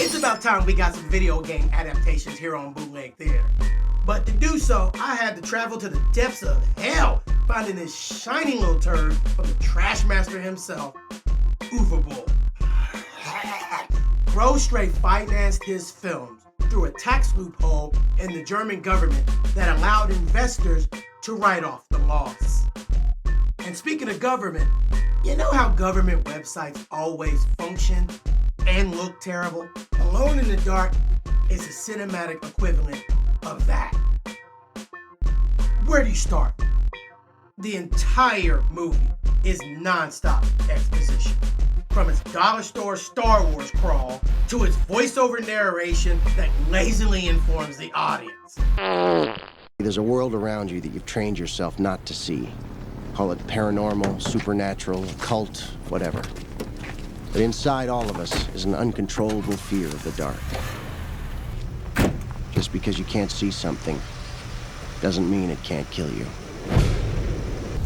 It's about time we got some video game adaptations here on Bootleg Theater. But to do so, I had to travel to the depths of hell, finding this shiny little turd from the trash master himself, Uwe Boll. Bro straight financed his films through a tax loophole in the German government that allowed investors to write off the loss. And speaking of government, you know how government websites always function and look terrible? Alone in the Dark is a cinematic equivalent of that. Where do you start? The entire movie is non-stop exposition. From its dollar store Star Wars crawl to its voiceover narration that lazily informs the audience. There's a world around you that you've trained yourself not to see. Call it paranormal, supernatural, occult, whatever. But inside all of us is an uncontrollable fear of the dark. Just because you can't see something doesn't mean it can't kill you.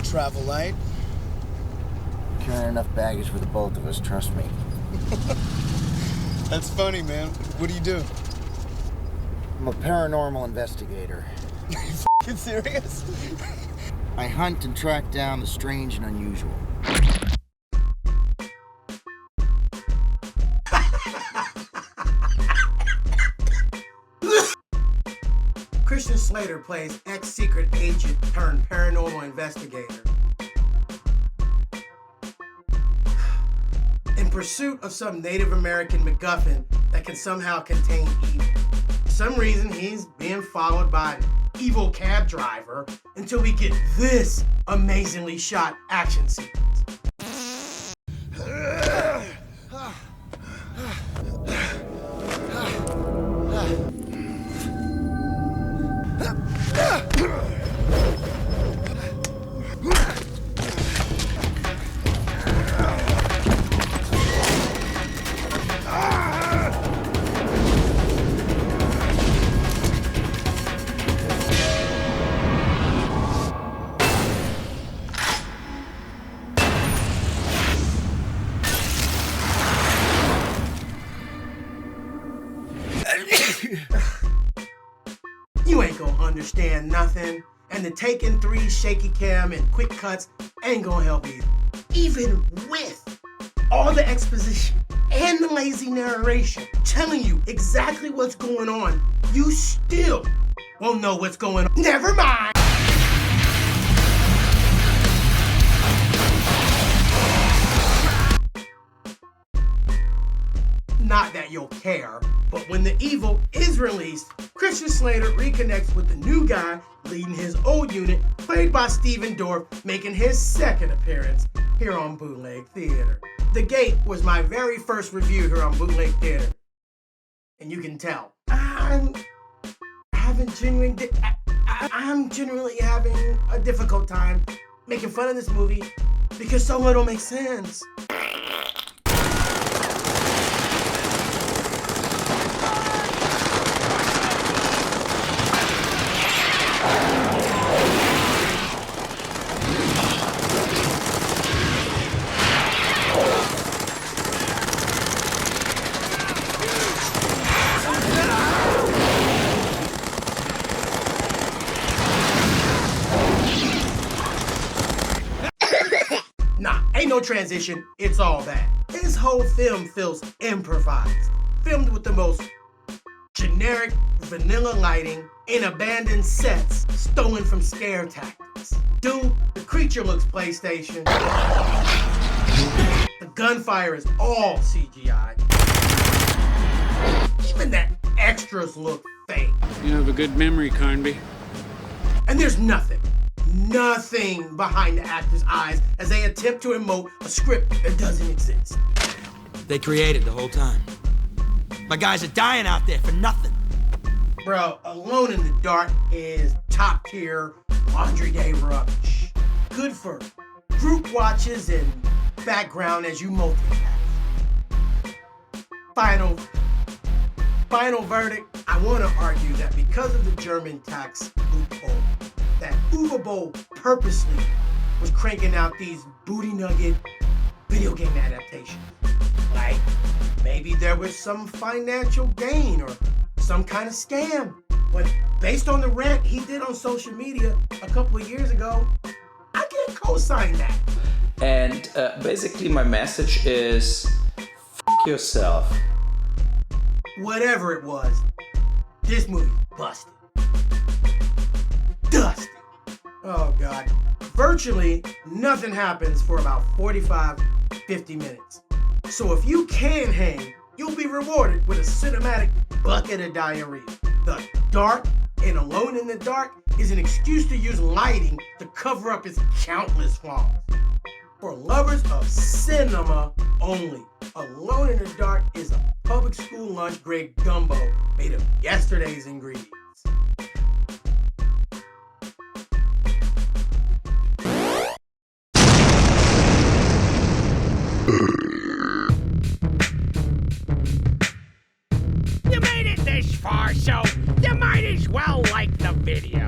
Travel light? Carrying enough baggage for the both of us, trust me. That's funny, man. What do you do? I'm a paranormal investigator. You f***ing serious? I hunt and track down the strange and unusual. Christian Slater plays ex-secret agent turned paranormal investigator. In pursuit of some Native American MacGuffin that can somehow contain evil. For some reason, he's being followed by an evil cab driver until we get this amazingly shot action sequence. You ain't gonna understand nothing, and the Taken 3 shaky cam and quick cuts ain't gonna help either. Even with all the exposition and the lazy narration telling you exactly what's going on, you still won't know what's going on. Never mind! Not that you'll care, but when the evil is released, Christian Slater reconnects with the new guy leading his old unit, played by Stephen Dorff, making his second appearance here on Bootleg Theater. The Gate was my very first review here on Bootleg Theater, and you can tell I'm genuinely having a difficult time making fun of this movie because so little makes sense. Nah, ain't no transition, it's all that. This whole film feels improvised, filmed with the most generic, vanilla lighting in abandoned sets stolen from scare tactics. Dude, the creature looks PlayStation. The gunfire is all CGI. Even the extras look fake. You have a good memory, Carnby. And there's nothing behind the actors' eyes as they attempt to emote a script that doesn't exist. They created the whole time. My guys are dying out there for nothing. Bro, Alone in the Dark is top tier laundry day rubbish. Good for group watches and background as you multitask. Final verdict, I want to argue that because of the German tax loophole, that Uwe Boll purposely was cranking out these booty nugget video game adaptations. Like maybe there was some financial gain or some kind of scam. But based on the rant he did on social media a couple of years ago, I can't co-sign that. And basically my message is, f yourself. Whatever it was, this movie busted. Dusted. Oh God. Virtually nothing happens for about 45, 50 minutes. So if you can hang, you'll be rewarded with a cinematic bucket of diarrhea. The dark and Alone in the Dark is an excuse to use lighting to cover up its countless flaws. For lovers of cinema only, Alone in the Dark is a public school lunch grade gumbo made of yesterday's ingredients. You made it this far, so you might as well like the video.